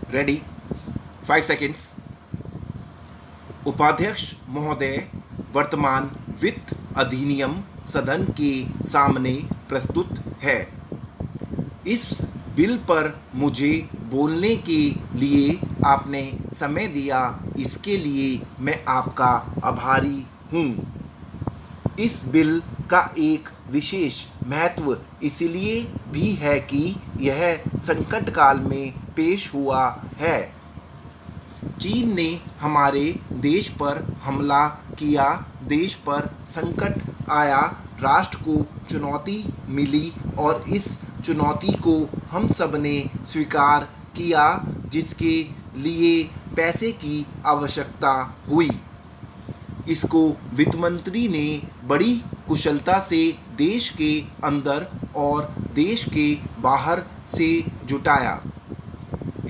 Ready 5 seconds. उपाध्यक्ष महोदय, वर्तमान वित्त अधिनियम सदन के सामने प्रस्तुत है। इस बिल पर मुझे बोलने के लिए आपने समय दिया, इसके लिए मैं आपका आभारी हूँ। इस बिल का एक विशेष महत्व इसलिए भी है कि यह संकट काल में पेश हुआ है। चीन ने हमारे देश पर हमला किया, देश पर संकट आया, राष्ट्र को चुनौती मिली और इस चुनौती को हम सब ने स्वीकार किया, जिसके लिए पैसे की आवश्यकता हुई। इसको वित्त मंत्री ने बड़ी कुशलता से देश के अंदर और देश के बाहर से जुटाया।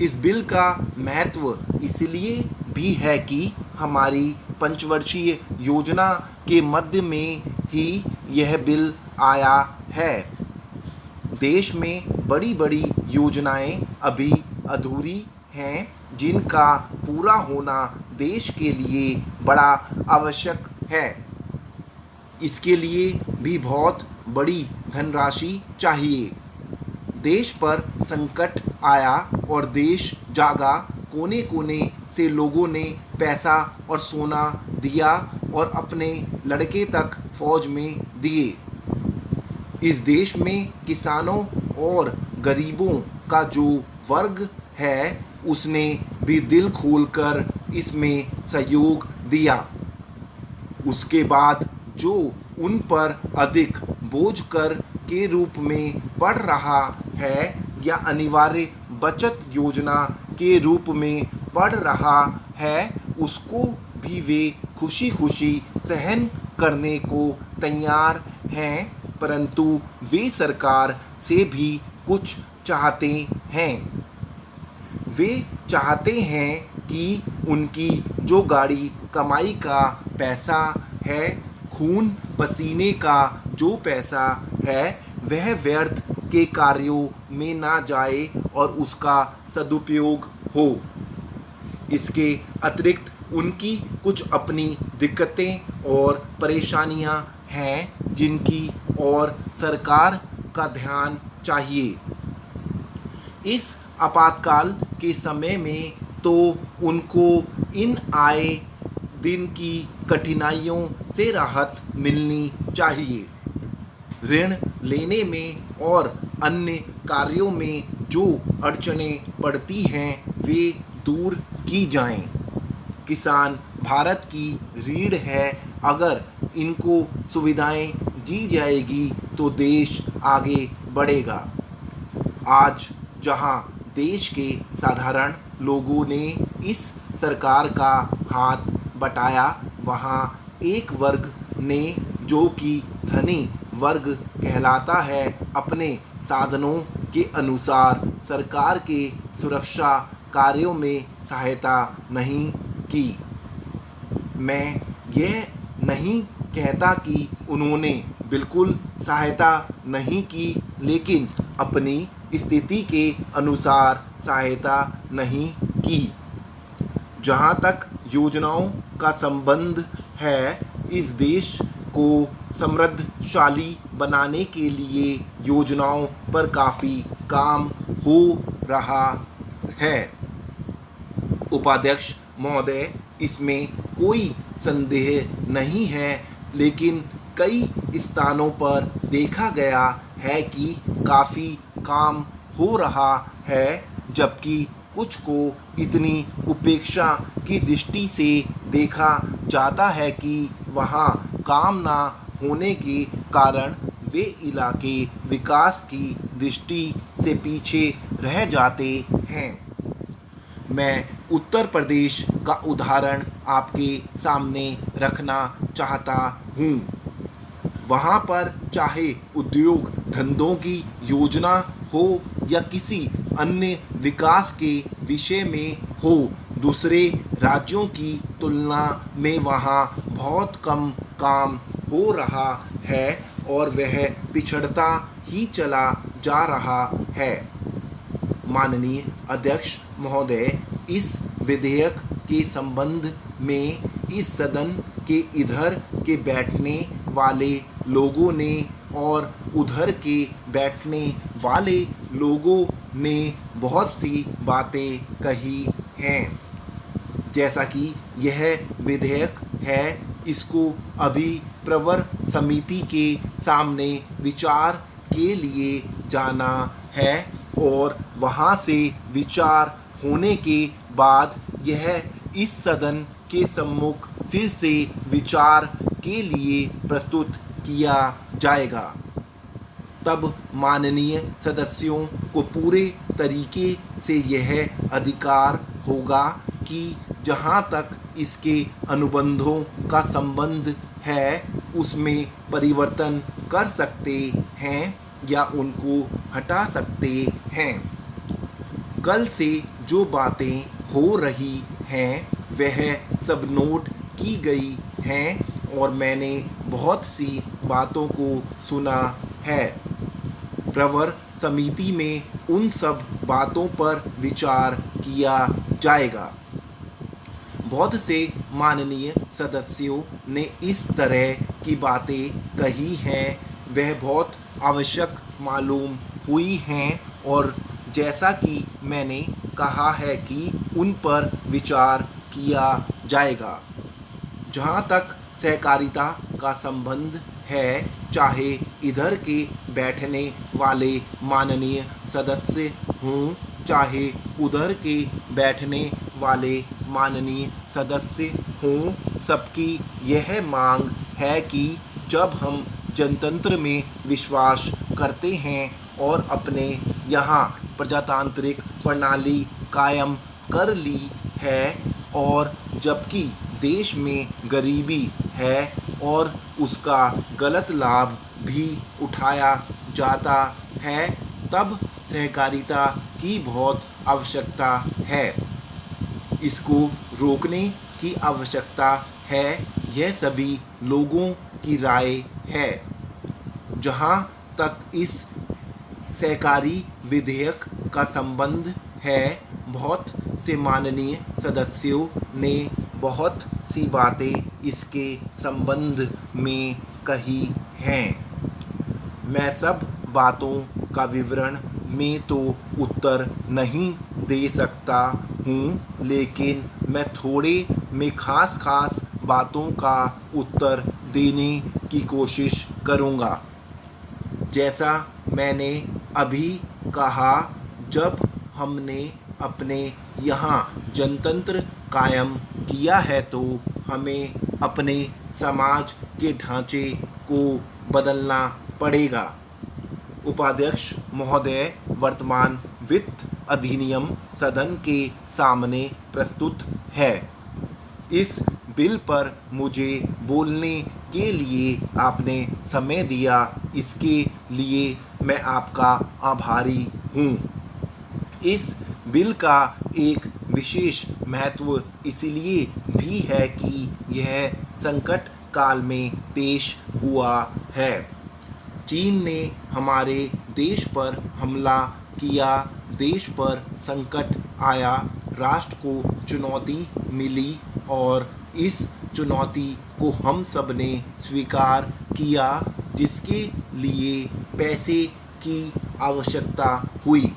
इस बिल का महत्व इसलिए भी है कि हमारी पंचवर्षीय योजना के मध्य में ही यह बिल आया है। देश में बड़ी बड़ी योजनाएं अभी अधूरी हैं, जिनका पूरा होना देश के लिए बड़ा आवश्यक है। इसके लिए भी बहुत बड़ी धनराशि चाहिए। देश पर संकट आया और देश जागा, कोने कोने से लोगों ने पैसा और सोना दिया और अपने लड़के तक फौज में दिए। इस देश में किसानों और गरीबों का जो वर्ग है, उसने भी दिल खोलकर इसमें सहयोग दिया। उसके बाद जो उन पर अधिक बोझ कर के रूप में पड़ रहा है या अनिवार्य बचत योजना के रूप में पड़ रहा है, उसको भी वे खुशी खुशी सहन करने को तैयार हैं, परंतु वे सरकार से भी कुछ चाहते हैं। वे चाहते हैं कि उनकी जो गाड़ी कमाई का पैसा है, खून पसीने का जो पैसा है, वह व्यर्थ के कार्यों में ना जाए और उसका सदुपयोग हो। इसके अतिरिक्त उनकी कुछ अपनी दिक्कतें और परेशानियां हैं, जिनकी और सरकार का ध्यान चाहिए। इस आपातकाल के समय में तो उनको इन आए दिन की कठिनाइयों से राहत मिलनी चाहिए। ऋण लेने में और अन्य कार्यों में जो अड़चनें पड़ती हैं, वे दूर की जाएं। किसान भारत की रीढ़ है, अगर इनको सुविधाएं दी जाएगी तो देश आगे बढ़ेगा। आज जहां देश के साधारण लोगों ने इस सरकार का हाथ बटाया, वहां एक वर्ग ने, जो कि धनी वर्ग कहलाता है, अपने साधनों के अनुसार सरकार के सुरक्षा कार्यों में सहायता नहीं की। मैं यह नहीं कहता कि उन्होंने बिल्कुल सहायता नहीं की, लेकिन अपनी स्थिति के अनुसार सहायता नहीं की। जहाँ तक योजनाओं का संबंध है, इस देश को समृद्धशाली बनाने के लिए योजनाओं पर काफ़ी काम हो रहा है। उपाध्यक्ष महोदय, इसमें कोई संदेह नहीं है, लेकिन कई स्थानों पर देखा गया है कि काफ़ी काम हो रहा है, जबकि कुछ को इतनी उपेक्षा की दृष्टि से देखा जाता है कि वहाँ काम ना होने के कारण वे इलाके विकास की दृष्टि से पीछे रह जाते हैं। मैं उत्तर प्रदेश का उदाहरण आपके सामने रखना चाहता हूँ। वहाँ पर चाहे उद्योग धंधों की योजना हो या किसी अन्य विकास के विषय में हो, दूसरे राज्यों की तुलना में वहाँ बहुत कम काम हो रहा है और वह पिछड़ता ही चला जा रहा है। माननीय अध्यक्ष महोदय, इस विधेयक के संबंध में इस सदन के इधर के बैठने वाले लोगों ने और उधर के बैठने वाले लोगों ने बहुत सी बातें कही हैं। जैसा कि यह विधेयक है, इसको अभी प्रवर समिति के सामने विचार के लिए जाना है और वहाँ से विचार होने के बाद यह इस सदन के सम्मुख फिर से विचार के लिए प्रस्तुत किया जाएगा। तब माननीय सदस्यों को पूरे तरीके से यह अधिकार होगा कि जहाँ तक इसके अनुबंधों का संबंध है उसमें परिवर्तन कर सकते हैं या उनको हटा सकते हैं। कल से जो बातें हो रही हैं वह सब नोट की गई हैं और मैंने बहुत सी बातों को सुना है। प्रवर समिति में उन सब बातों पर विचार किया जाएगा। बहुत से माननीय सदस्यों ने इस तरह की बातें कही हैं, वह बहुत आवश्यक मालूम हुई हैं और जैसा कि मैंने कहा है कि उन पर विचार किया जाएगा। जहाँ तक सहकारिता का संबंध है, चाहे इधर के बैठने वाले माननीय सदस्य हों, चाहे उधर के बैठने वाले माननीय सदस्य हों, सबकी यह मांग है कि जब हम जनतंत्र में विश्वास करते हैं और अपने यहाँ प्रजातांत्रिक प्रणाली कायम कर ली है और जबकि देश में गरीबी है और उसका गलत लाभ भी उठाया जाता है, तब सहकारिता की बहुत आवश्यकता है। इसको रोकने की आवश्यकता है, यह सभी लोगों की राय है। जहाँ तक इस सहकारी विधेयक का संबंध है, बहुत से माननीय सदस्यों ने बहुत सी बातें इसके संबंध में कही हैं। मैं सब बातों का विवरण में तो उत्तर नहीं दे सकता हूँ, लेकिन मैं थोड़े में खास बातों का उत्तर देने की कोशिश करूँगा। जैसा मैंने अभी कहा, जब हमने अपने यहाँ जनतंत्र कायम किया है तो हमें अपने समाज के ढांचे को बदलना पड़ेगा। उपाध्यक्ष महोदय, वर्तमान वित्त अधिनियम सदन के सामने प्रस्तुत है। इस बिल पर मुझे बोलने के लिए आपने समय दिया, इसके लिए मैं आपका आभारी हूँ। इस बिल का एक विशेष महत्व इसलिए भी है कि यह संकट काल में पेश हुआ है। चीन ने हमारे देश पर हमला किया, देश पर संकट आया, राष्ट्र को चुनौती मिली और इस चुनौती को हम सब ने स्वीकार किया, जिसके लिए पैसे की आवश्यकता हुई।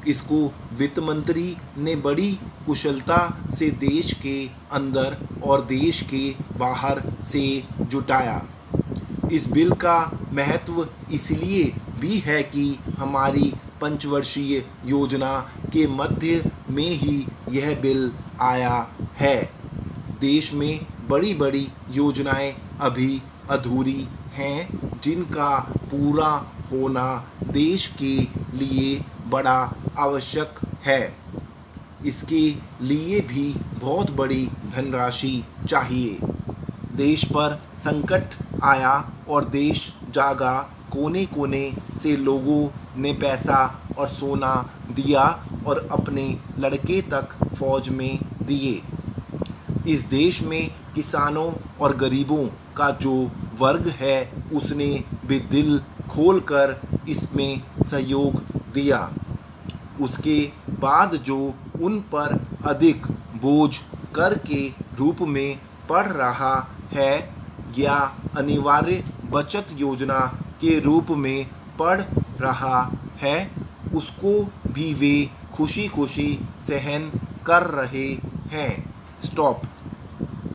इसको वित्त मंत्री ने बड़ी कुशलता से देश के अंदर और देश के बाहर से जुटाया। इस बिल का महत्व इसलिए भी है कि हमारी पंचवर्षीय योजना के मध्य में ही यह बिल आया है। देश में बड़ी बड़ी योजनाएं अभी अधूरी हैं, जिनका पूरा होना देश के लिए बड़ा आवश्यक है। इसके लिए भी बहुत बड़ी धनराशि चाहिए। देश पर संकट आया और देश जागा, कोने कोने से लोगों ने पैसा और सोना दिया और अपने लड़के तक फौज में दिए। इस देश में किसानों और गरीबों का जो वर्ग है, उसने भी दिल खोलकर इसमें सहयोग दिया। उसके बाद जो उन पर अधिक बोझ कर के रूप में पड़ रहा है या अनिवार्य बचत योजना के रूप में पड़ रहा है, उसको भी वे खुशी खुशी सहन कर रहे हैं। स्टॉप।